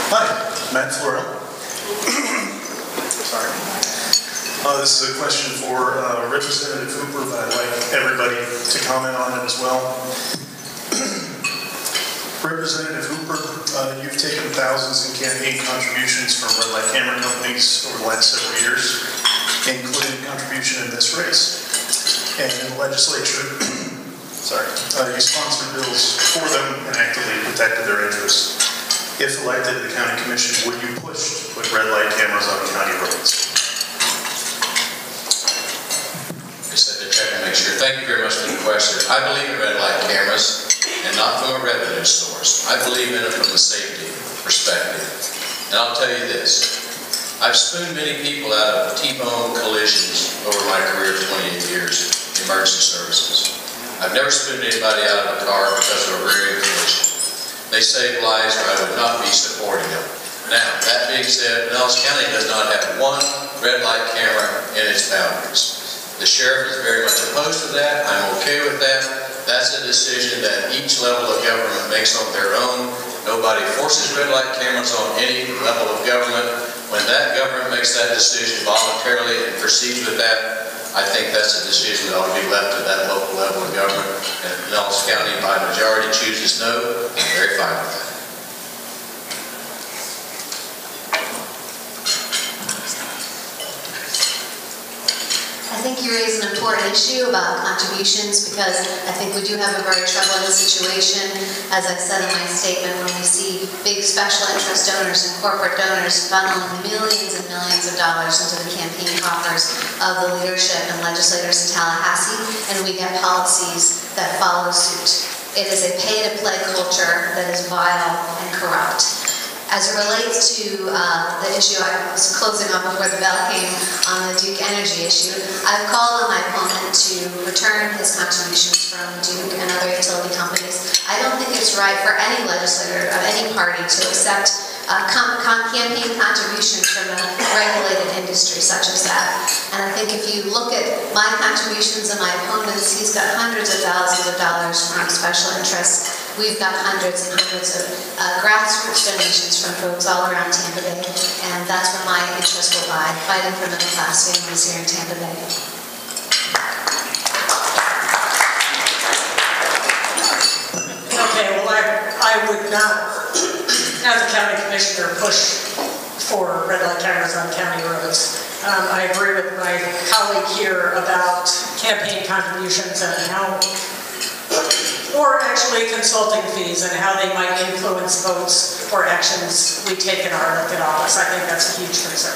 Hi, Matt Florell. Sorry. This is a question for Representative Hooper, but I'd like everybody to comment on it as well. Representative Hooper, you've taken thousands in campaign contributions from red light camera companies over the last several years, including a contribution in this race. And in the legislature, you sponsored bills for them and actively protected their interests. If elected to the county commission, would you push to put red light cameras on county roads? Just had to check and make sure. Thank you very much for the question. I believe in red light cameras, and not from a revenue source. I believe in it from a safety perspective. And I'll tell you this. I've spooned many people out of T-bone collisions over my career of 28 years in emergency services. I've never spooned anybody out of a car because of a rear-end collision. They save lives, or I would not be supporting them. Now, that being said, Pinellas County does not have one red light camera in its boundaries. The sheriff is very much opposed to that. I'm okay with that. That's a decision that each level of government makes on their own. Nobody forces red light cameras on any level of government. When that government makes that decision voluntarily and proceeds with that, I think that's a decision that ought to be left to that local level of government. And if Pinellas County by majority chooses no, I'm very fine with that. I think you raise an important issue about contributions, because I think we do have a very troubling situation. As I said in my statement, when we see big special interest donors and corporate donors funneling millions and millions of dollars into the campaign coffers of the leadership and legislators in Tallahassee, and we get policies that follow suit. It is a pay-to-play culture that is vile and corrupt. As it relates to the issue I was closing on before the bell came on the Duke Energy issue, I've called on my opponent to return his contributions from Duke and other utility companies. I don't think it's right for any legislator of any party to accept campaign contributions from a regulated industry such as that. And I think if you look at my contributions and my opponent's, he's got hundreds of thousands of dollars from special interests. We've got hundreds and hundreds of grassroots donations from folks all around Tampa Bay, and that's where my interests will lie, fighting for middle-class families here in Tampa Bay. Okay, well, I would not, as a county commissioner, push for red light cameras on county roads. I agree with my colleague here about campaign contributions and how, or actually consulting fees and how they might influence votes or actions we take in our elected office. I think that's a huge concern.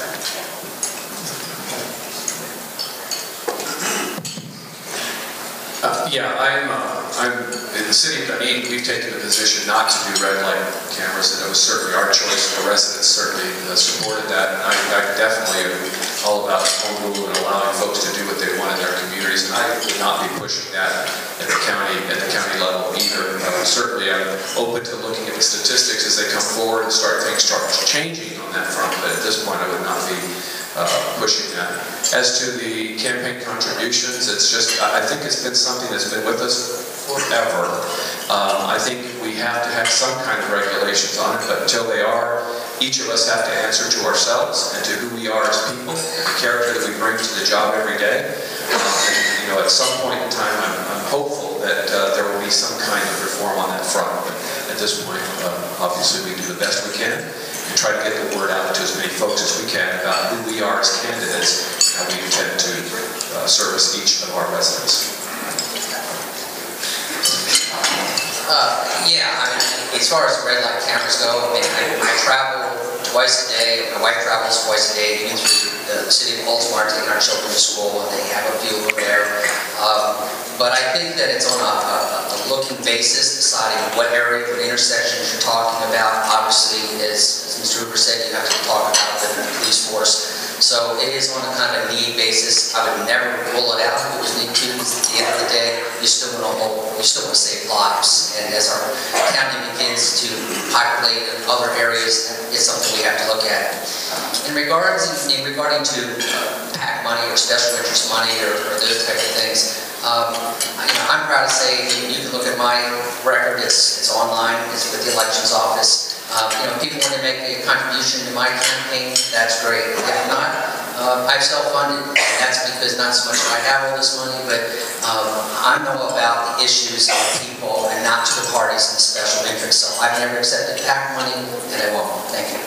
I'm in the city of Dunedin. We've taken the position not to do red light cameras, and it was certainly our choice. The residents certainly supported that, and I definitely am all about home rule and allowing folks to do what they want in their communities. And I would not be pushing that at the county level either. Certainly, I'm open to looking at the statistics as they come forward and start changing on that front. But at this point, I would not be pushing that. As to the campaign contributions, it's just, I think it's been something that's been with us forever. I think we have to have some kind of regulations on it, but until they are, each of us have to answer to ourselves and to who we are as people, the character that we bring to the job every day. And, at some point in time, I'm hopeful that there will be some kind of reform on that front. But at this point, obviously, we do the best we can and try to get the word out to as many folks as we can about who we are as candidates and how we intend to service each of our residents. As far as red light cameras go, I travel twice a day. My wife travels twice a day, even through the city of Baltimore, taking our children to school, and they have a few over there. But I think that it's on a looking basis, deciding what area of intersections you're talking about. Obviously, as Mr. Hooper said, you have to talk about the police force. So it is on a kind of need basis. I would never rule it out if it was need to, because at the end of the day, you still want to save lives. And as our county begins to populate in other areas, it's something we have to look at. Regarding to PAC money or special interest money or those type of things, I'm proud to say you can look at my record. It's online. It's with the elections office. People want to make a contribution to my campaign, that's great. If not, I've self-funded, and that's because not so much that I have all this money, but I know about the issues of people and not to the parties and special interests. So I've never accepted PAC money, and I won't. Thank you.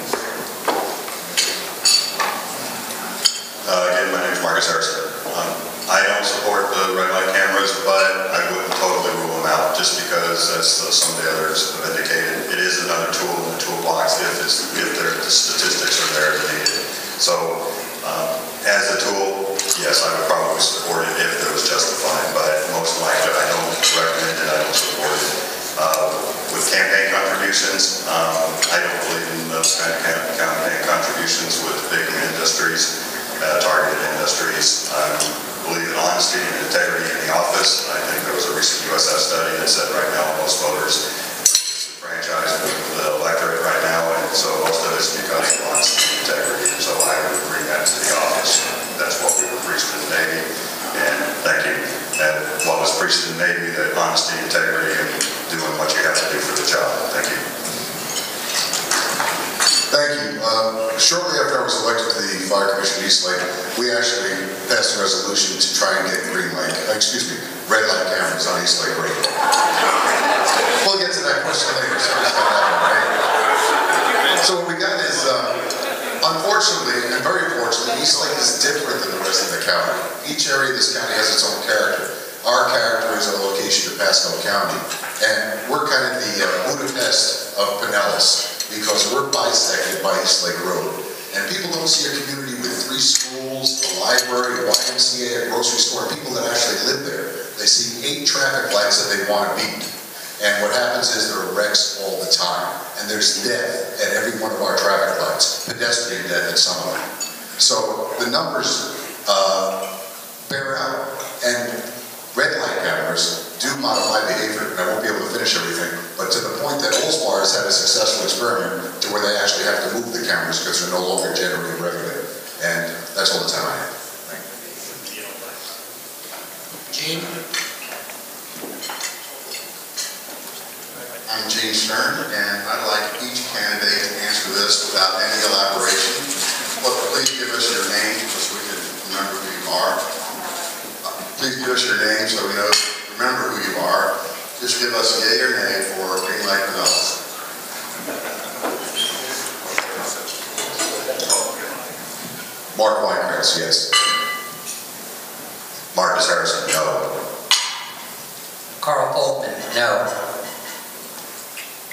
Again, my name is Marcus Harrison. I don't support the red light cameras, but I wouldn't totally rule them out just because, as some of the others have indicated, it is another tool in the toolbox if the statistics are there as needed. So, as a tool, yes, I would probably support it if it was justified, but most likely I don't recommend it, I don't support it. With campaign contributions, I don't believe in those kind of campaign contributions with big industries, targeted industries. I believe in honesty and integrity in the office. I think there was a recent USF study that said right now most voters franchise the electorate right now, and so most of it's because of honesty and integrity. So I would bring that to the office. That's what we were preached in the Navy, and thank you. And what was preached in the Navy, that honesty, integrity, and doing what you have to do for the job. Thank you. Thank you. Shortly after I was elected to the Fire Commission East Lake, we actually passed a resolution to try and get red light cameras on East Lake Road. We'll get to that question later. So what we got is, unfortunately, and very fortunately, East Lake is different than the rest of the county. Each area of this county has its own character. Our character is our location to Pasco County, and we're kind of the Budapest of Pinellas, because we're bisected by East Lake Road. And people don't see a community with 3 schools, a library, a YMCA, a grocery store, and people that actually live there. They see 8 traffic lights that they want to beat. And what happens is there are wrecks all the time. And there's death at every one of our traffic lights, pedestrian death at some of them. So the numbers bear out. And red light cameras do modify behavior, and I won't be able to finish everything, but to the point that Oldsmar has had a successful experiment to where they actually have to move the cameras because they're no longer generating revenue. And that's all the time I have. Gene? I'm Gene Stern, and I'd like each candidate to answer this without any elaboration. But please give us your name so we can remember who you are. Please give us your name so we know, remember who you are. Just give us yay or nay for Green Light Pinellas. Mark Weinkrantz, yes. Marcus Harrison, no. Carl Folkman, no.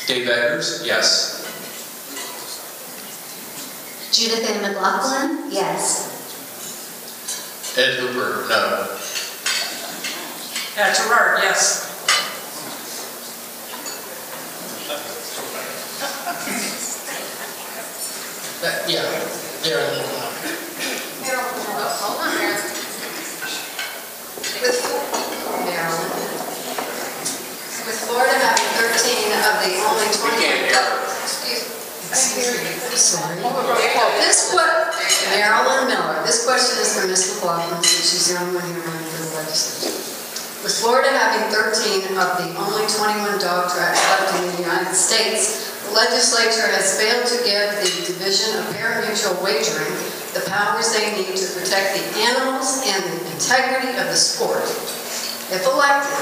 Dave Eggers, yes. Judith Ann McLaughlin, yes. Ed Hooper, no. Gerard, yes. Yeah, Darren. Hold on, Marilyn. With Florida having 13 of the only 20. Marilyn Miller. This question is for Ms. McLaughlin, since she's the only one here running for the legislature. With Florida having 13 of the only 21 dog tracks left in the United States, the legislature has failed to give the Division of Pari-Mutuel Wagering the powers they need to protect the animals and the integrity of the sport. If elected,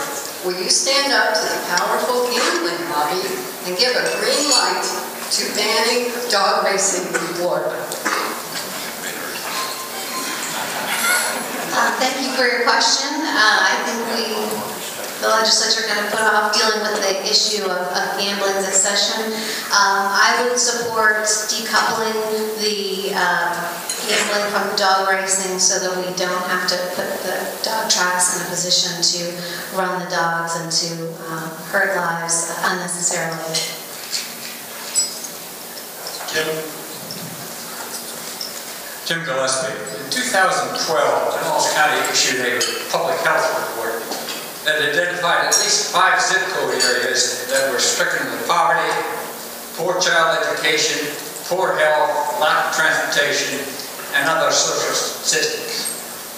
will you stand up to the powerful gambling lobby and give a green light to banning dog racing in Florida? Thank you for your question. I think the legislature kind of put off dealing with the issue of gambling this session. I would support decoupling the gambling from the dog racing so that we don't have to put the dog tracks in a position to run the dogs and to hurt lives unnecessarily. Jim Gillespie. In 2012, Pinellas County issued a public health report that identified at least 5 zip code areas that were stricken with poverty, poor child education, poor health, lack of transportation, and other social statistics.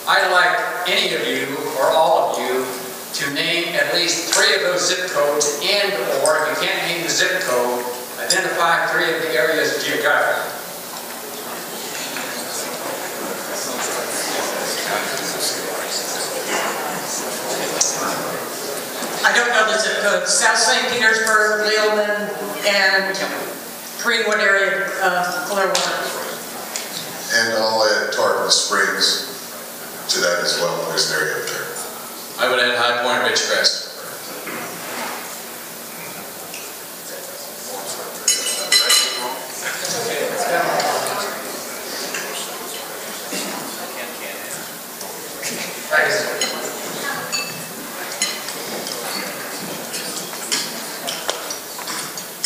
I'd like any of you or all of you to name at least 3 of those zip codes and/or, if you can't name the zip code, Identify 3 of the areas geographically. I don't know the zip code. South St. Petersburg, Leland, and Greenwood area of Clearwater. And I'll add Tarpon Springs to that as well. There's an area up there. I would add High Point, Ridgecrest.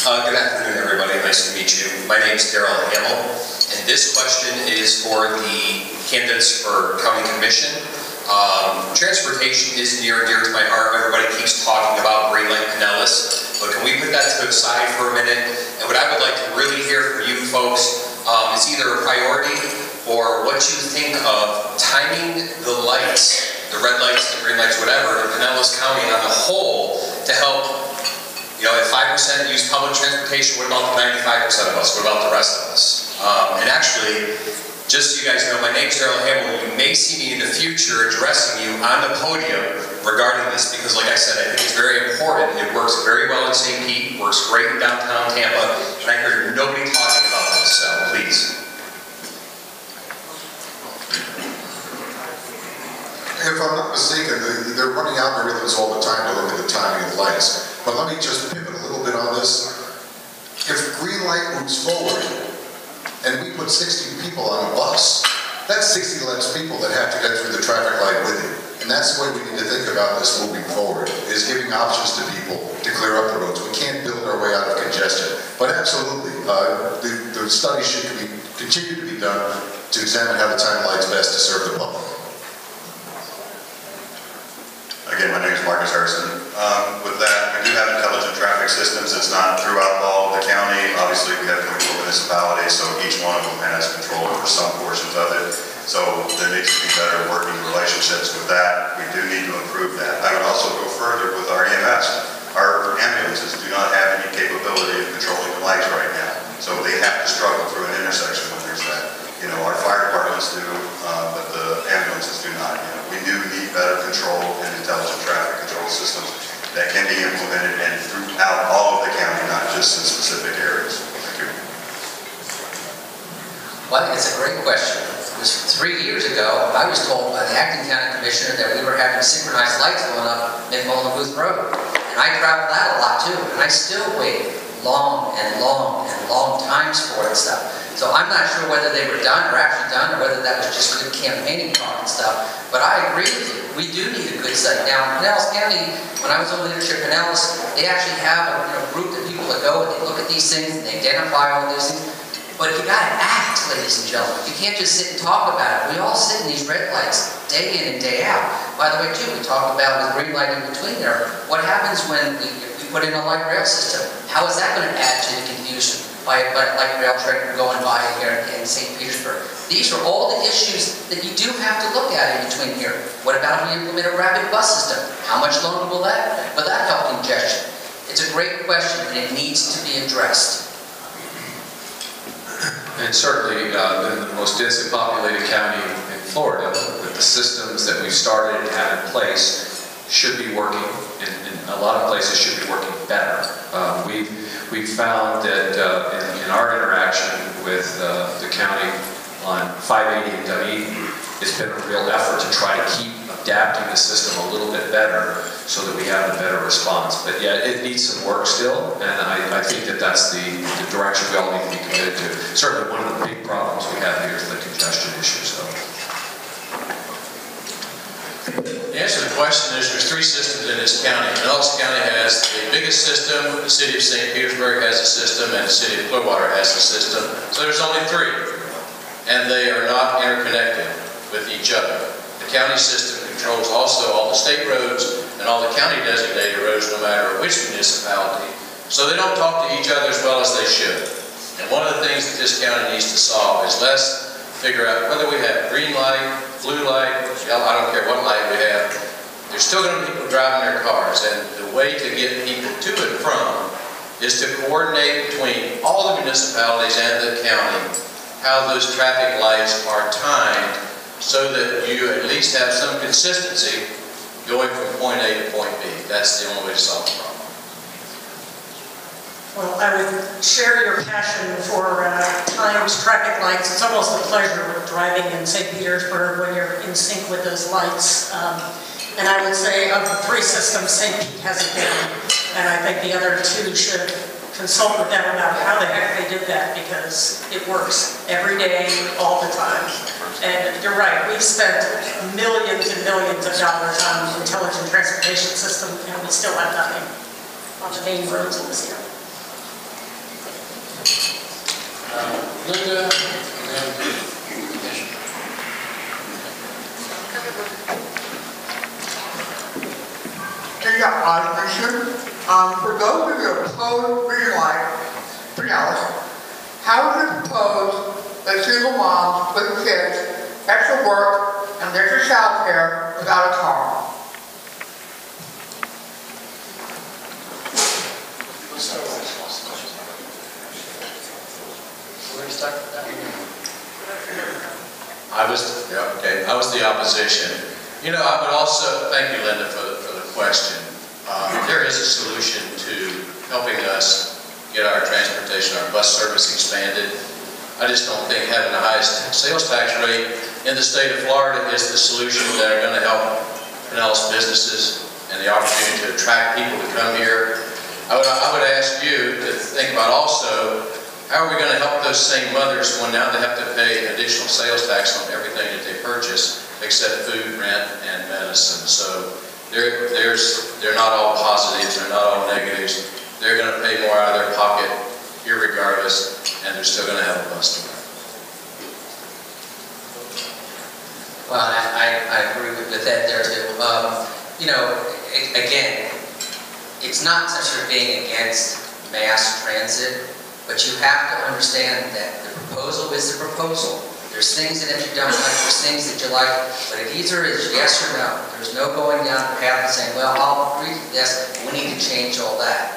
Good afternoon, everybody. Nice to meet you. My name is Daryl Hamill, and this question is for the candidates for County Commission. Transportation is near and dear to my heart. Everybody keeps talking about Green Light Pinellas, but can we put that to the side for a minute? And what I would like to really hear from you folks is either a priority or what you think of timing the lights, the red lights, the green lights, whatever, in Pinellas County on the whole to help. You know, if 5% use public transportation, what about the 95% of us? What about the rest of us? And actually, just so you guys know, my name's Daryl Hamill. You may see me in the future addressing you on the podium regarding this because, like I said, I think it's very important. It works very well in St. Pete, works great in downtown Tampa, and I heard nobody talking about this, so please. If I'm not mistaken, they're running algorithms all the time to look at the timing of lights. But let me just pivot a little bit on this. If green light moves forward and we put 60 people on a bus, that's 60 less people that have to get through the traffic light with you. And that's the way we need to think about this moving forward, is giving options to people to clear up the roads. We can't build our way out of congestion. But absolutely, the study should continue to be done to examine how to time lights best to serve the public. Again, my name is Marcus Harrison. With that, we do have intelligent traffic systems. It's not throughout all of the county. Obviously, we have 24 municipalities, so each one of them has control over some portions of it. So there needs to be better working relationships with that. We do need to improve that. I would also go further with our EMS. Our ambulances do not have any capability of controlling the lights right now. So they have to struggle through an intersection when there's that. You know, our fire departments do, but the ambulances do not. You know, we do need better control and intelligent traffic control systems that can be implemented and throughout all of the county, not just in specific areas. Thank you. Well, I think it's a great question. It was 3 years ago, I was told by the acting county commissioner that we were having synchronized lights going up McMullen Booth Road. And I traveled that a lot too, and I still waited long and long and long times for it and stuff. So I'm not sure whether they were done or actually done, or whether that was just good campaigning talk and stuff. But I agree with you. We do need a good site. Now, Pinellas County, when I was on leadership in Pinellas, they actually have a group of people that go and they look at these things and they identify all these things. But you gotta act, ladies and gentlemen. You can't just sit and talk about it. We all sit in these red lights day in and day out. By the way, too, we talked about with green light in between there. What happens when we put in a light rail system? How is that going to add to the confusion by light rail train going by here in St. Petersburg? These are all the issues that you do have to look at in between here. What about if we implement a rapid bus system? How much longer will that help congestion? It's a great question, and it needs to be addressed. And certainly, in the most densely populated county in Florida, that the systems that we've started and have in place should be working, and a lot of places should be working better. We've found that in our interaction with the county on 580 and Dunedin, it's been a real effort to try to keep adapting the system a little bit better so that we have a better response. But yeah, it needs some work still, and I think that that's the direction we all need to be committed to. Certainly one of the big problems we have here is the congestion issue. So. The answer to the question is there's 3 systems in this county. Pinellas County has the biggest system, the city of St. Petersburg has a system, and the city of Clearwater has a system. So there's only 3, and they are not interconnected with each other. The county system controls also all the state roads and all the county designated roads, no matter which municipality. So they don't talk to each other as well as they should. And one of the things that this county needs to solve is let's figure out whether we have green light, blue light, yellow, I don't care what light we have, there's still going to be people driving their cars, and the way to get people to and from is to coordinate between all the municipalities and the county how those traffic lights are timed so that you at least have some consistency going from point A to point B. That's the only way to solve the problem. Well, I would share your passion for timed traffic lights. It's almost a pleasure driving in St. Petersburg when you're in sync with those lights. And I would say of the three systems, St. Pete has a good one. And I think the other two should consult with them about how the heck they did that, because it works every day, all the time. And you're right, we've spent millions and millions of dollars on intelligent transportation system, and we still have nothing on the main roads in this county. Linda, Yeah, question. For those of you who oppose green light, how would you propose that single moms with kids, extra work, and extra child care without a car? I was the opposition. You know, I would also, thank you, Linda, for the question. There is a solution to helping us get our transportation, our bus service expanded. I just don't think having the highest sales tax rate in the state of Florida is the solution that are going to help Pinellas businesses and the opportunity to attract people to come here. I would ask you to think about also, how are we going to help those same mothers when now they have to pay additional sales tax on everything that they purchase, except food, rent, and medicine? So they're not all positives, they're not all negatives. They're going to pay more out of their pocket irregardless, and they're still going to have a bus to ride. Well, I agree with that there too. You know, again, it's not such as being against mass transit, but you have to understand that the proposal is the proposal. There's things that you don't like, there's things that you like, but it either is yes or no. There's no going down the path and saying, well, I'll agree with this, but we need to change all that.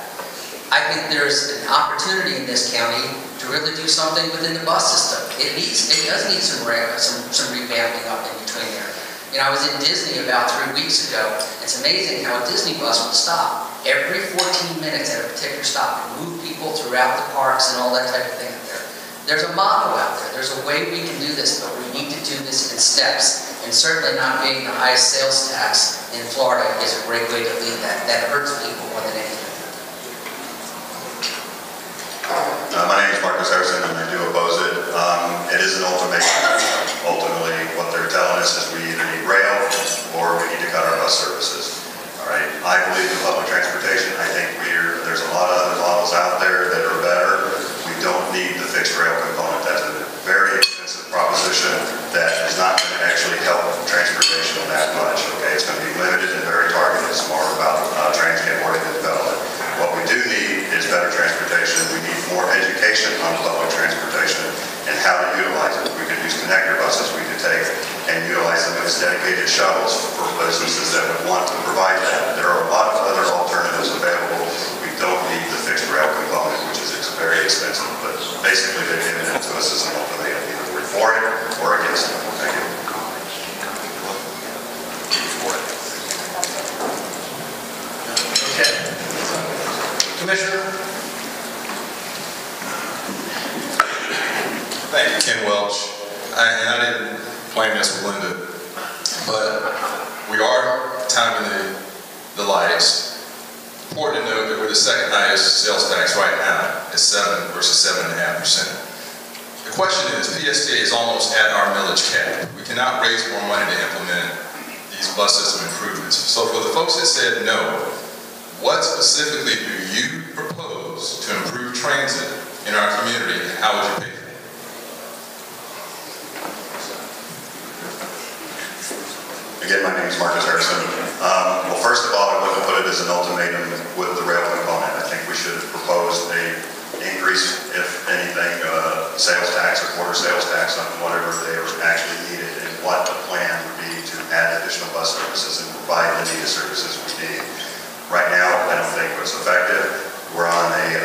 I think there's an opportunity in this county to really do something within the bus system. It does need some revamping up in between there. You know, I was in Disney about 3 weeks ago. It's amazing how a Disney bus would stop every 14 minutes at a particular stop and move people throughout the parks and all that type of thing up there. There's a model out there. There's a way we can do this, but we need to do this in steps. And certainly not being the highest sales tax in Florida is a great way to lead that. That hurts people more than anything. My name is Marcus Harrison, and I do oppose it. It is an ultimatum. Ultimately, what they're telling us is we either need rail or we need to cut our bus services. All right. I believe in public transportation. I think there's a lot of other models out there that are better. We don't need the fixed rail component. That's a very expensive proposition that is not going to actually help transportation that much. Okay, it's going to be limited and very targeted. It's more about transit-oriented development. What we do need is better transportation. We need more education on public transportation and how to utilize it. We could use connector buses we could take and utilize them as dedicated shuttles for businesses that would want to provide that. There are a lot of other alternatives available. We don't need the fixed rail component, which is very expensive, but basically they've given it to us as an ultimatum. Either we're for it or against it. Thank you. Okay. Commissioner? Thank you, Ken Welch. I didn't claim this with Linda, but we are timing the lights. Important to note that we're the second highest sales tax right now at 7 versus 7.5%. The question is, PSTA is almost at our millage cap. We cannot raise more money to implement these bus system improvements. So for the folks that said no, what specifically do you propose to improve transit in our community, and how would you pay for it? Again, my name is Marcus Harrison. Well, first of all, I wouldn't put it as an ultimatum with the rail component. I think we should have proposed an increase, if anything, sales tax or quarter sales tax on whatever they are actually needed, and what the plan would be to add additional bus services and provide the needed services we need. Right now, I don't think it's effective. We're on a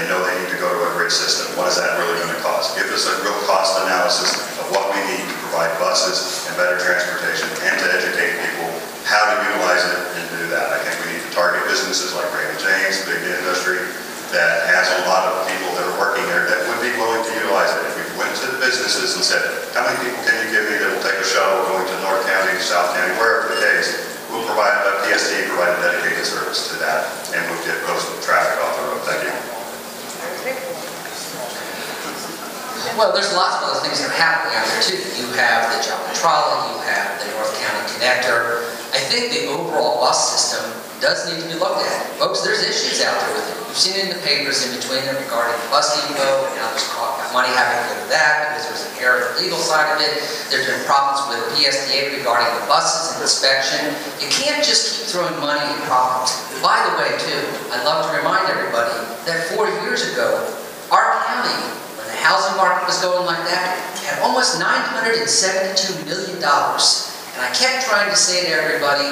they know they need to go to a grid system. What is that really going to cost? Give us a real cost analysis of what we need to provide buses and better transportation, and to educate people how to utilize it and do that. I think we need to target businesses like Raymond James, big industry, that has a lot of people that are working there that would be willing to utilize it. If we went to the businesses and said, how many people can you give me that will take a shuttle going to North County, South County, wherever the case, we'll provide, PSD provide a dedicated service to that, and we'll get most of the traffic off the road. Thank you. Well, there's lots of other things that are happening out there too. You have the Joplin Trolley, you have the North County Connector. I think the overall bus system does need to be looked at. Folks, there's issues out there with it. You've seen it in the papers in between them regarding the bus depot, and now there's money having to go to that because there's an error on the legal side of it. There's been problems with PSDA regarding the buses and inspection. You can't just keep throwing money at problems. By the way, too, I'd love to remind everybody that 4 years ago, our county, when the housing market was going like that, had almost $972 million. And I kept trying to say to everybody,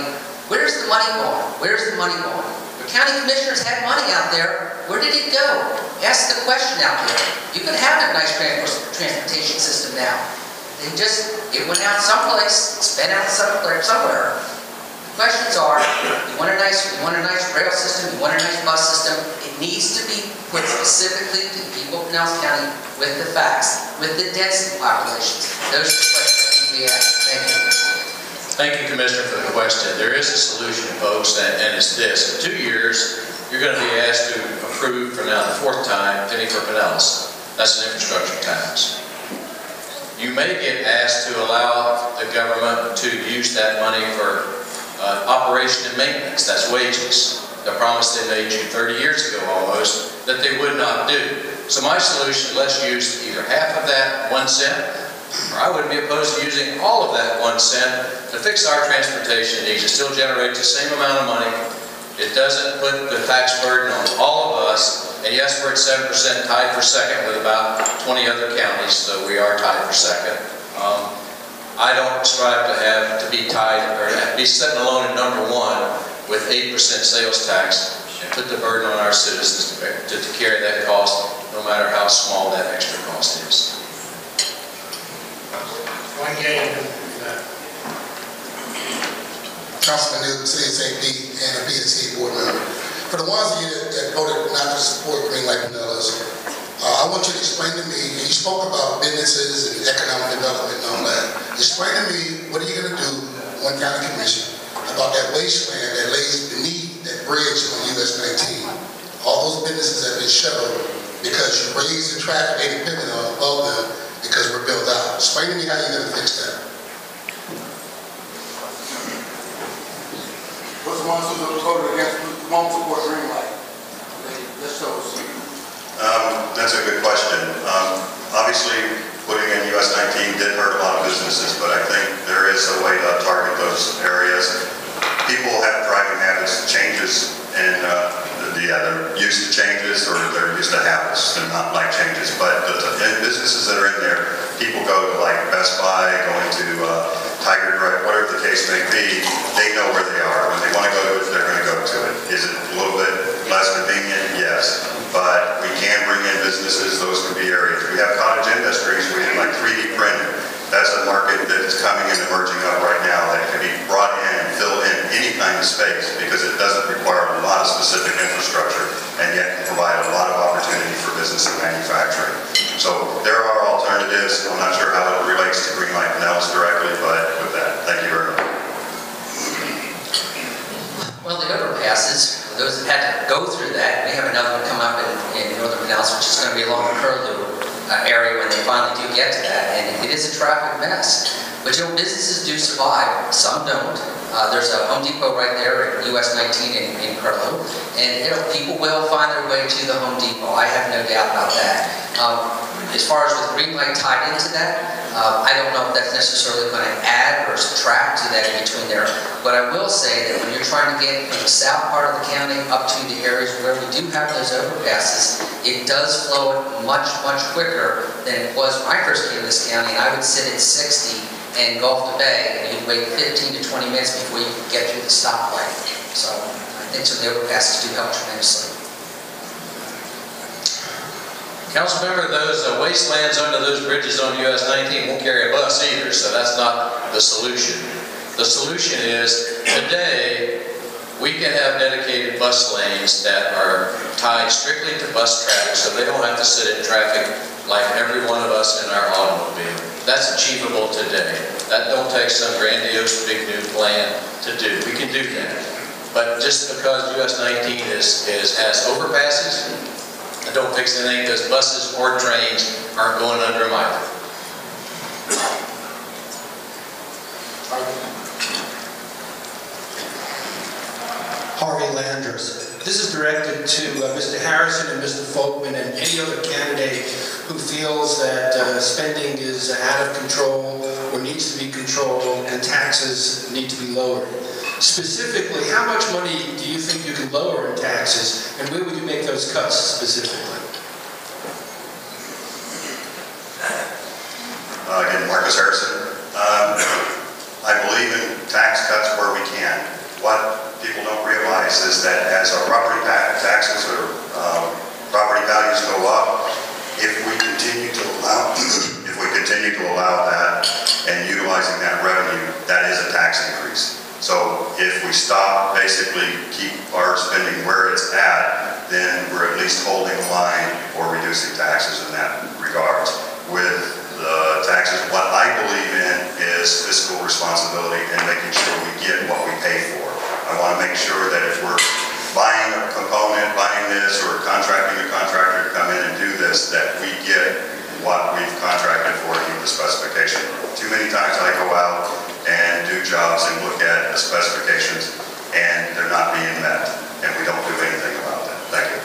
where's the money going? Where's the money going? The county commissioners had money out there. Where did it go? Ask the question out there. You could have a nice transportation system now. It went out someplace, it's been out somewhere. The questions are, you want a nice rail system, you want a nice bus system, it needs to be put specifically to the people of Pinellas County with the facts, with the density populations. Those are the questions that need to be asked. Thank you. Thank you, Commissioner, for the question. There is a solution, folks, and it's this. In 2 years, you're going to be asked to approve for now the 4th time penny for Pinellas. That's an infrastructure tax. You may get asked to allow the government to use that money for operation and maintenance. That's wages. The promise they made you 30 years ago almost that they would not do. So my solution, let's use either half of that, 1 cent, or I wouldn't be opposed to using all of that 1 cent to fix our transportation needs. It still generates the same amount of money. It doesn't put the tax burden on all of us. And yes, we're at 7%, tied for second with about 20 other counties, so we are tied for second. I don't strive to be tied or be sitting alone at number 1 with 8% sales tax and put the burden on our citizens to carry that cost, no matter how small that extra cost is. Councilman Newton, City of St. Pete, and a PSC board member. For the ones of you that voted not to support Green Light Pinellas, I want you to explain to me, and you spoke about businesses and economic development and all that. Explain to me, what are you going to do, one county commission, about that wasteland that lays beneath that bridge on US 19? All those businesses have been shuttled because you raise the traffic they dependent on above them because we're built out. Explain to me how you're going to fix that. What's the ones who voted against, won't support Green Light? Let's show us. That's a good question. Obviously, putting in US 19 did hurt a lot of businesses, but I think there is a way to target those areas. People have driving habits, changes, and they're used to changes or they're used to habits. They're not like changes, but the businesses that are in there, people go to like Best Buy, going to Tiger Drive, whatever the case may be, they know where they are. When they want to go to it, they're going to go to it. Is it a little bit less convenient? Yes. But we can bring in businesses, those can be areas. We have cottage industries, we have like 3D printing. That's a market that is coming and emerging up right now that can be brought in and fill in any kind of space because it doesn't require a lot of specific infrastructure and yet can provide a lot of opportunity for business and manufacturing. So there are alternatives. I'm not sure how it relates to Green Light Pinellas directly, but with that, thank you very much. Well, the overpasses, for those that had to go through that, we have another one come up in northern Pinellas, which is going to be along the Curlew area when they finally do get to that, and it is a traffic mess. But you know, businesses do survive, some don't. There's a Home Depot right there at US 19 in Curlew, and you know, people will find their way to the Home Depot. I have no doubt about that. As far as with Green Light tied into that, I don't know if that's necessarily going to add or subtract to that in between there. But I will say that when you're trying to get from the south part of the county up to the areas where we do have those overpasses, it does flow much, much quicker than it was when I first came to this county. And I would sit at 60 and go off the bay, and you'd wait 15 to 20 minutes before you could get through the stoplight. So I think some of the overpasses do help tremendously. Councilmember, those wastelands under those bridges on US 19 won't carry a bus either, so that's not the solution. The solution is, today, we can have dedicated bus lanes that are tied strictly to bus traffic, so they don't have to sit in traffic like every one of us in our automobile. That's achievable today. That don't take some grandiose big new plan to do. We can do that. But just because US 19 has overpasses, it don't fix anything, because buses or trains aren't going under them either. Harvey Landers. This is directed to Mr. Harrison and Mr. Folkman and any other candidate who feels that spending is out of control or needs to be controlled and taxes need to be lowered. Specifically, how much money do you think you can lower in taxes, and where would you make those cuts specifically? Again, Marcus Harrison. I believe in tax cuts where we can. What people don't realize is that as our property taxes or property values go up, if we continue to allow that and utilizing that revenue, that is a tax increase. So if we stop, basically keep our spending where it's at, then we're at least holding the line or reducing taxes in that regard. With the taxes, what I believe in is fiscal responsibility and making sure we get what we pay for. I want to make sure that if we're buying a component, buying this, or contracting a contractor to come in and do this, that we get what we've contracted for to meet the specification. Too many times I go out and do jobs and look at the specifications and they're not being met, and we don't do anything about that. Thank you.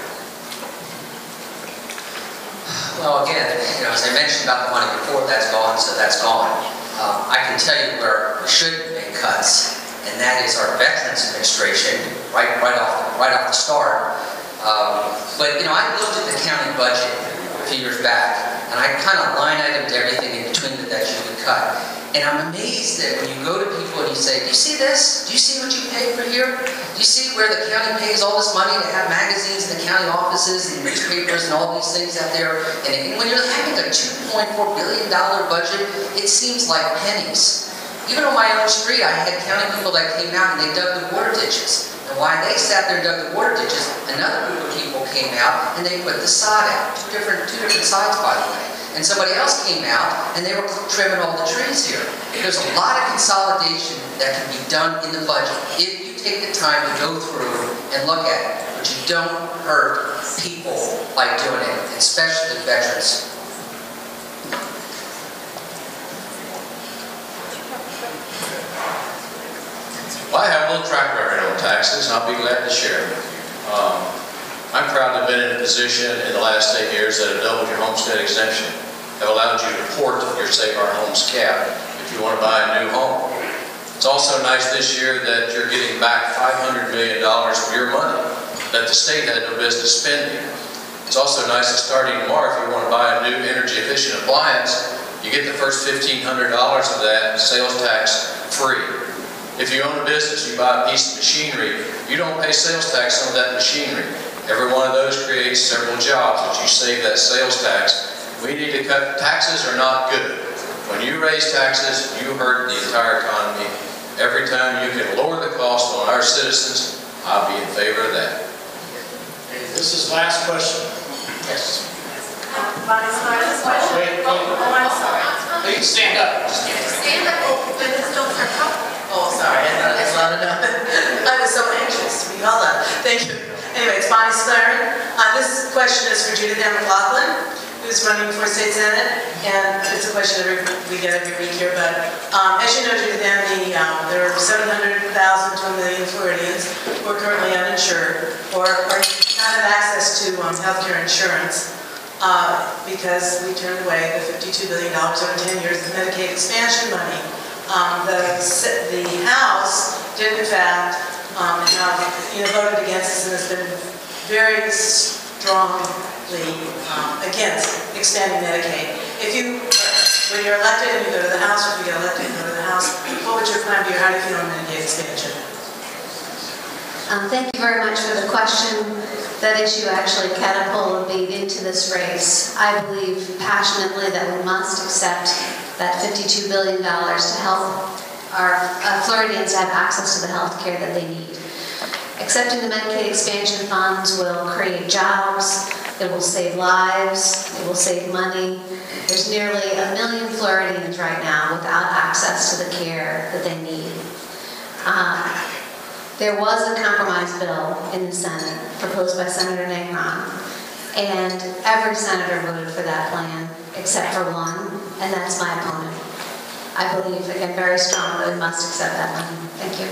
Well, again, as I mentioned about the money before, that's gone, so that's gone. I can tell you where we should make cuts, and that is our Veterans Administration, right off the start. But I looked at the county budget a few years back, and I kind of line itemed everything in between that you would cut. And I'm amazed that when you go to people and you say, do you see this? Do you see what you pay for here? Do you see where the county pays all this money to have magazines in the county offices and newspapers and all these things out there? And when you're having a $2.4 billion budget, it seems like pennies. Even on my own street, I had county people that came out and they dug the water ditches. And while they sat there and dug the water ditches, another group of people came out and they put the sod out. Two different sides, by the way. And somebody else came out and they were trimming all the trees here. There's a lot of consolidation that can be done in the budget if you take the time to go through and look at it. But you don't hurt people by doing it, especially the veterans. Well, I have a little track record on taxes, and I'll be glad to share it with you. I'm proud to have been in a position in the last 8 years that have doubled your homestead exemption, have allowed you to port your Save Our Homes cap if you want to buy a new home. It's also nice this year that you're getting back $500 million of your money that the state had no business spending. It's also nice that starting tomorrow, if you want to buy a new energy efficient appliance, you get the first $1,500 of that sales tax free. If you own a business, you buy a piece of machinery, you don't pay sales tax on that machinery. Every one of those creates several jobs, but you save that sales tax. We need to cut. Taxes are not good. When you raise taxes, you hurt the entire economy. Every time you can lower the cost on our citizens, I'll be in favor of that. This is last question. Yes. Wait. I'm sorry. You can stand up. Stand up, but just don't start talking. Oh, sorry, I thought it was loud enough. I was so anxious to be all done. Thank you. Anyway, it's Bonnie Splaren. This question is for Judith Ann McLaughlin, who's running for state senate, and it's a question we get every week here. But as you know, Judith Ann, there are 700,000 to 1 million Floridians who are currently uninsured or not have access to health care insurance because we turned away the $52 billion over 10 years of Medicaid expansion money. The House did, in fact, voted against this and has been very strongly against expanding Medicaid. When you're elected and you go to the House, or if you get elected and go to the House, what would your plan be, or how do you feel on Medicaid expansion? Thank you very much for the question. That issue actually catapulted me into this race. I believe passionately that we must accept that $52 billion to help our Floridians have access to the health care that they need. Accepting the Medicaid expansion funds will create jobs, it will save lives, it will save money. There's nearly 1 million Floridians right now without access to the care that they need. There was a compromise bill in the Senate proposed by Senator Negron, and every senator voted for that plan except for one, and that's my opponent. I believe, again, very strongly we must accept that money. Thank you.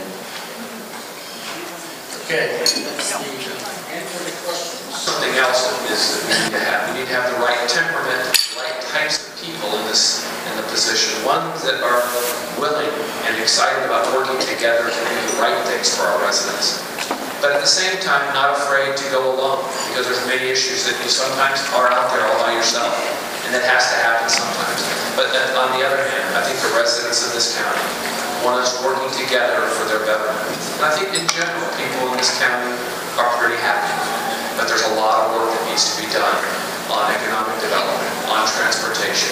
Okay. Something else is that we need to have the right temperament, the right types of people in the position. Ones that are willing and excited about working together to do the right things for our residents. But at the same time, not afraid to go alone, because there's many issues that you sometimes are out there all by yourself, and that has to happen sometimes. But on the other hand, I think the residents of this county want us working together for their betterment. And I think in general, people in this county are pretty happy. But there's a lot of work that needs to be done on economic development, on transportation,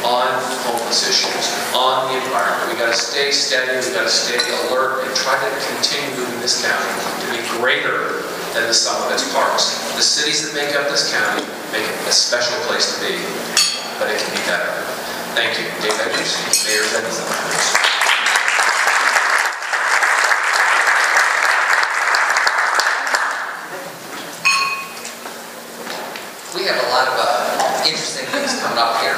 on homeless issues, on the environment. We got to stay steady, we got to stay alert, and try to continue moving this county to be greater than the sum of its parts. The cities that make up this county make it a special place to be, but it can be better. Thank you. Dave Edwards, Mayor of Edmonton. We have a lot of interesting things coming up here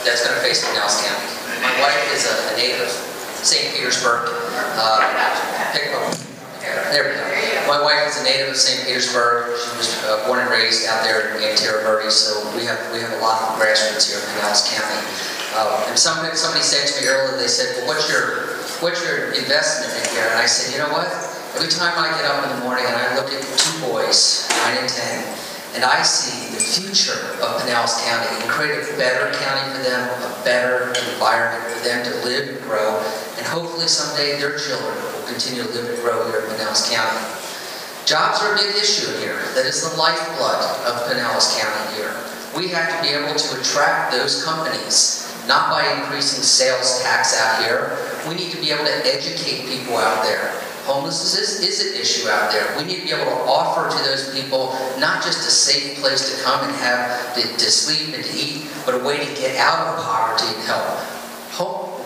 that's going to face Pinellas County. My wife is a native of St. Petersburg. There we go. My wife is a native of St. Petersburg. She was born and raised out there in Terra Verde, so we have a lot of grassroots here in Pinellas County. And somebody said to me earlier, they said, well, what's your investment in here? And I said, you know what? Every time I get up in the morning and I look at 2 boys, 9 and 10, and I see the future of Pinellas County and create a better county for them, a better environment for them to live and grow, and hopefully someday their children will continue to live and grow here in Pinellas County. Jobs are a big issue here. That is the lifeblood of Pinellas County here. We have to be able to attract those companies, not by increasing sales tax out here. We need to be able to educate people out there. Homelessness is an issue out there. We need to be able to offer to those people not just a safe place to come and have to sleep and to eat, but a way to get out of poverty and help.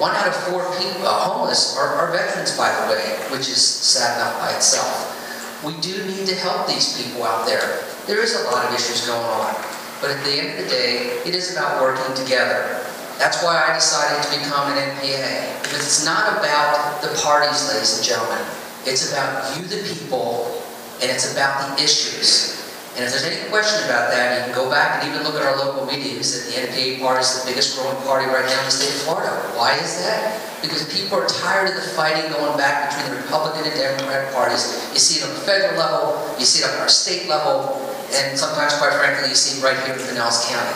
1 out of 4 people homeless are veterans, by the way, which is sad enough by itself. We do need to help these people out there. There is a lot of issues going on, but at the end of the day, it is about working together. That's why I decided to become an NPA, because it's not about the parties, ladies and gentlemen. It's about you, the people, and it's about the issues. And if there's any question about that, you can go back and even look at our local meetings that the NPA party is the biggest growing party right now in the state of Florida. Why is that? Because people are tired of the fighting going back between the Republican and Democratic parties. You see it on the federal level, you see it on our state level, and sometimes, quite frankly, you see it right here in Pinellas County.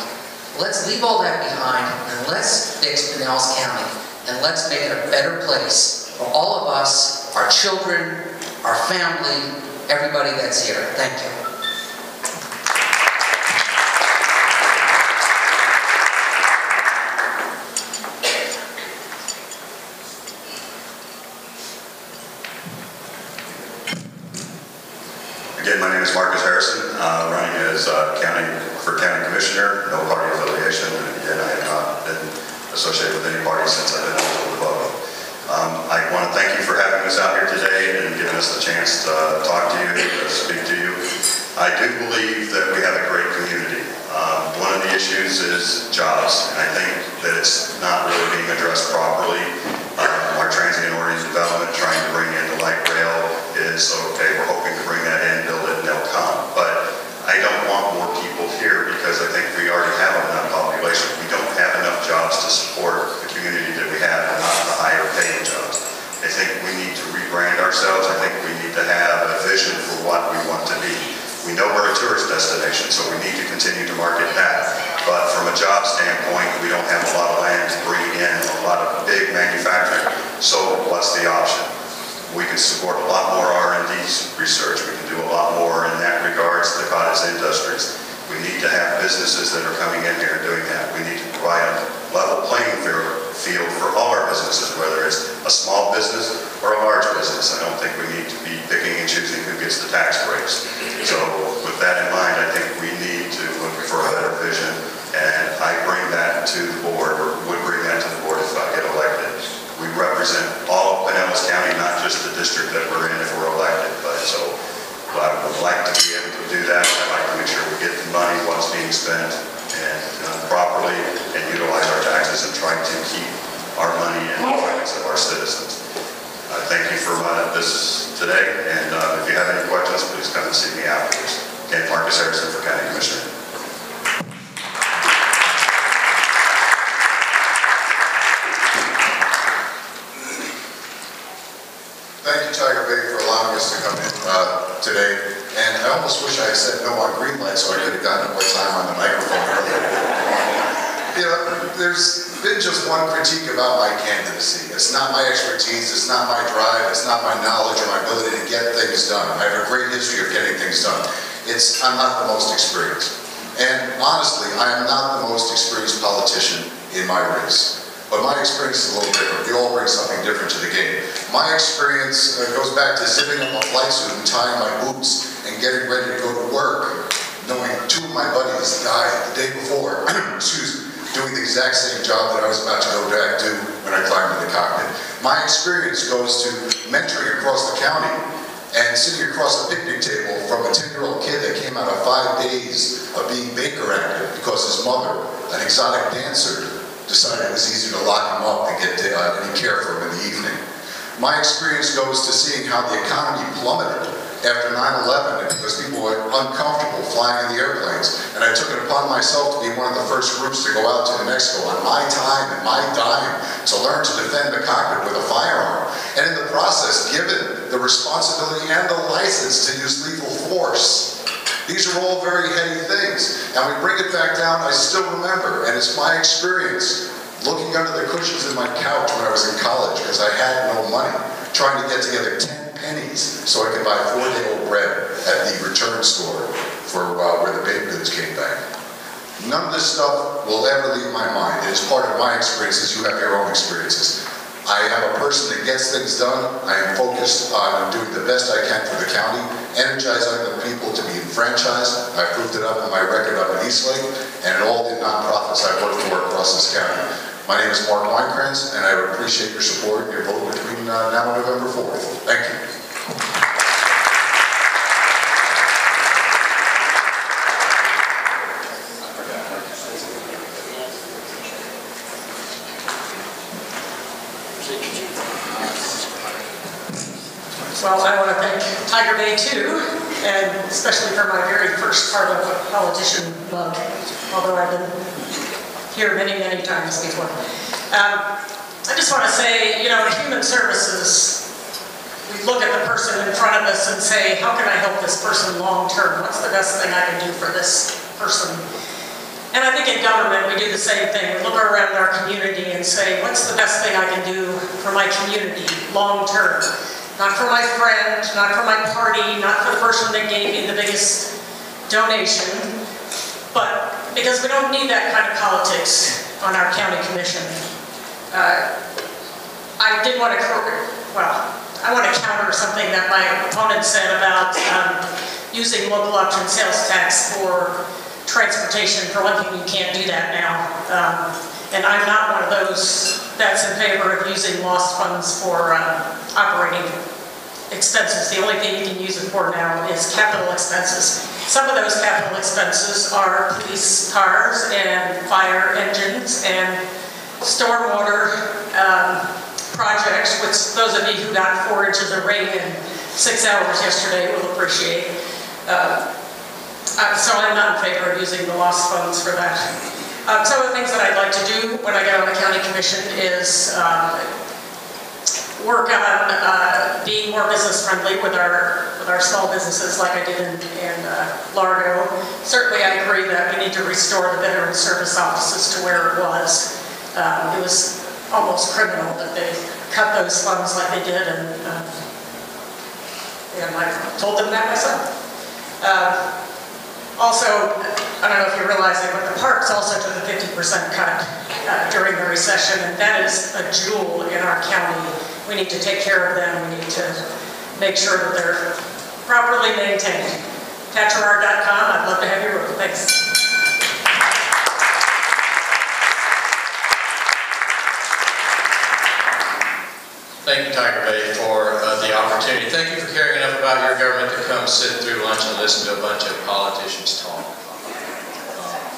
Let's leave all that behind, and let's fix Pinellas County, and let's make it a better place for all of us, our children, our family, everybody that's here. Thank you. Again, my name is Marcus Harrison, running as county commissioner, no party affiliation, and again, I have not been associated with any party since I've been eligible to vote. I want to thank you for having us out here today and giving us the chance to talk to you, to speak to you. I do believe that we have a great community. One of the issues is jobs, and I think that it's not really being addressed properly. Our transient oriented development, trying to bring in the light rail is okay. We're hoping to bring that in, build it, and they'll come. But I don't want more people here because I think we already have enough population. We don't have enough jobs to support the community that we have, and not the higher paying jobs. I think we need to rebrand ourselves. I think we need to have a vision for what we want to be. We know we're a tourist destination, so we need to continue to market that. But from a job standpoint, we don't have a lot of land to bring in, a lot of big manufacturing. So what's the option? We can support a lot more R&D research. We can do a lot more in that regards to the cottage industries. We need to have businesses that are coming in here and doing that. We need to provide a level playing field for all our businesses, whether it's a small business or a large business. I don't think we need to be picking and choosing who gets the tax breaks. So with that in mind, I think we need to look for a better vision, and I bring that to the board, or would bring that to the board if I get elected. We represent all of Pinellas County, not just the district that we're in if we're elected, but so I would like to be able to do that. I'd like to make sure we get the money, what's being spent, and properly, and utilize our taxes and try to keep our money in the pockets of our citizens. Thank you for this today, and if you have any questions, please come and see me afterwards. Again, Marcus Harrison for County Commissioner. Thank you, Tiger Bay, for allowing us to come in today. And I almost wish I had said no on green light so I could have gotten more time on the microphone earlier. You know, there's been just one critique about my candidacy. It's not my expertise, it's not my drive, it's not my knowledge or my ability to get things done. I have a great history of getting things done. I'm not the most experienced. And honestly, I am not the most experienced politician in my race. But my experience is a little different. We all bring something different to the game. My experience goes back to zipping up my flight suit and tying my boots and getting ready to go to work, knowing two of my buddies died the day before, doing the exact same job that I was about to go back to when I climbed in the cockpit. My experience goes to mentoring across the county and sitting across a picnic table from a 10-year-old kid that came out of 5 days of being Baker active because his mother, an exotic dancer, decided it was easier to lock him up than get any care for him in the evening. My experience goes to seeing how the economy plummeted after 9/11 because people were uncomfortable flying in the airplanes. And I took it upon myself to be one of the first groups to go out to New Mexico on my time and my dime to learn to defend the cockpit with a firearm. And in the process, given the responsibility and the license to use lethal force. These are all very heady things. And we bring it back down, I still remember, and it's my experience, looking under the cushions in my couch when I was in college because I had no money, trying to get together 10 pennies so I could buy 4-day-old bread at the return store for where the baked goods came back. None of this stuff will ever leave my mind. It is part of my experiences. You have your own experiences. I am a person that gets things done. I am focused on doing the best I can for the county, energizing the people to be enfranchised. I proved it up in my record up in Eastlake and in all the nonprofits I've worked for across this county. My name is Mark Weinkrantz, and I would appreciate your support and your vote between now and November 4th. Thank you. Well, I want to thank Tiger Bay too, and especially for my very first part of a politician bug, although I've been here many, many times before. I just want to say, you know, in human services, we look at the person in front of us and say, how can I help this person long term? What's the best thing I can do for this person? And I think in government, we do the same thing. We look around our community and say, what's the best thing I can do for my community long term? Not for my friend, not for my party, not for the person that gave me the biggest donation, but because we don't need that kind of politics on our county commission. I did want to, I want to counter something that my opponent said about using local option sales tax for transportation. For one thing, you can't do that now. And I'm not one of those that's in favor of using lost funds for operating expenses. The only thing you can use it for now is capital expenses. Some of those capital expenses are police cars and fire engines and stormwater projects, which those of you who got 4 inches of rain in 6 hours yesterday will appreciate. So I'm not in favor of using the lost funds for that. Some of the things that I'd like to do when I get on the county commission is work on being more business friendly with our small businesses like I did in Largo. Certainly I agree that we need to restore the veteran service offices to where it was. It was almost criminal that they cut those funds like they did, and and I told them that myself. Also, I don't know if you realize it, but the parks also took a 50% cut during the recession, and that is a jewel in our county. We need to take care of them. We need to make sure that they're properly maintained. Catcherard.com, I'd love to have your room. Thanks. Thank you, Tiger Bay, for the opportunity. Thank you for caring enough about your government to come sit through lunch and listen to a bunch of politicians talk.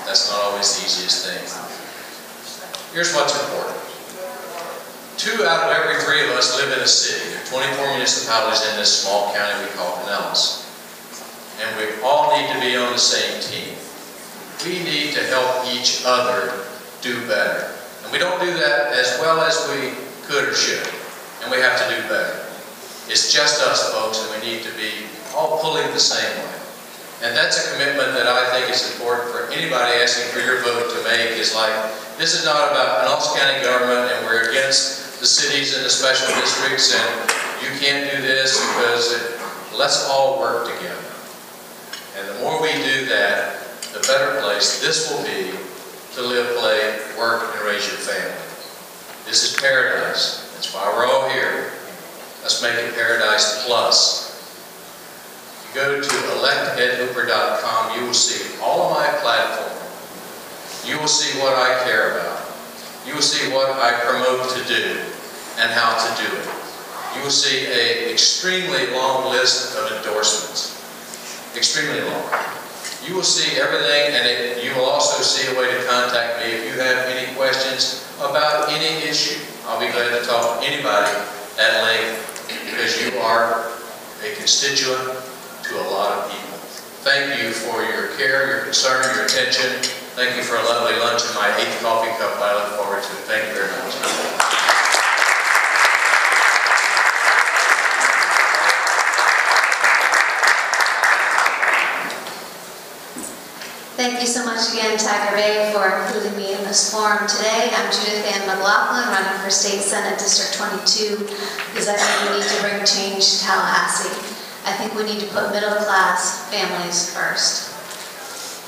That's not always the easiest thing. Here's what's important. 2 out of every 3 of us live in a city. There are 24 municipalities in this small county we call Pinellas. And we all need to be on the same team. We need to help each other do better. And we don't do that as well as we could or should. And we have to do better. It's just us, folks, and we need to be all pulling the same way. And that's a commitment that I think is important for anybody asking for your vote to make. Is like, this is not about Pinellas County government and we're against the cities and the special districts and you can't do this because let's all work together. And the more we do that, the better place this will be to live, play, work, and raise your family. This is paradise. That's why we're all here. Let's make it Paradise Plus. If you go to electedhooper.com, you will see all of my platform. You will see what I care about. You will see what I promote to do and how to do it. You will see an extremely long list of endorsements. Extremely long. You will see everything, and you will also see a way to contact me if you have any questions about any issue. I'll be glad to talk to anybody at length because you are a constituent to a lot of people. Thank you for your care, your concern, your attention. Thank you for a lovely lunch and my 8th coffee cup. I look forward to it. Thank you very much. Thank you so much again, Tiger Bay, for including me in this forum today. I'm Judith Ann McLaughlin, running for State Senate District 22, because I think we need to bring change to Tallahassee. I think we need to put middle-class families first.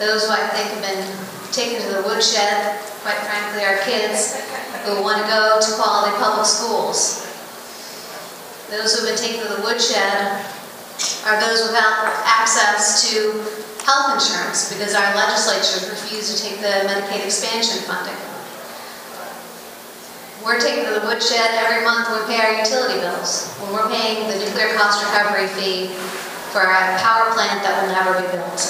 Those who I think have been taken to the woodshed, quite frankly, are kids who want to go to quality public schools. Those who have been taken to the woodshed are those without access to health insurance because our legislature refused to take the Medicaid expansion funding. We're taken to the woodshed every month when we pay our utility bills, when we're paying the nuclear cost recovery fee for a power plant that will never be built.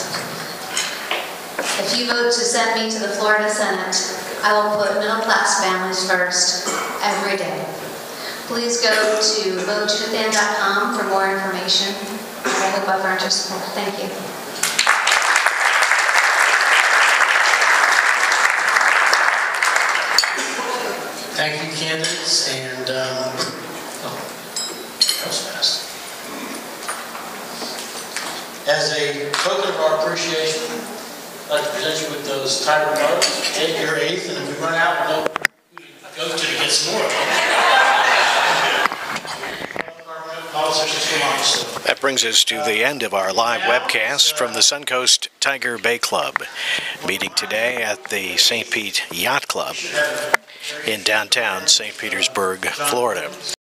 If you vote to send me to the Florida Senate, I will put middle-class families first every day. Please go to votejudithann.com for more information. I hope I've earned your support. Thank you. Thank you, candidates, and that was fast. As a token of our appreciation, I'd like to present you with those Tiger Cards. Take your 8th, and if we run out, we'll go to get some more. That brings us to the end of our live webcast from the Suncoast Tiger Bay Club, meeting today at the St. Pete Yacht Club in downtown St. Petersburg, Florida.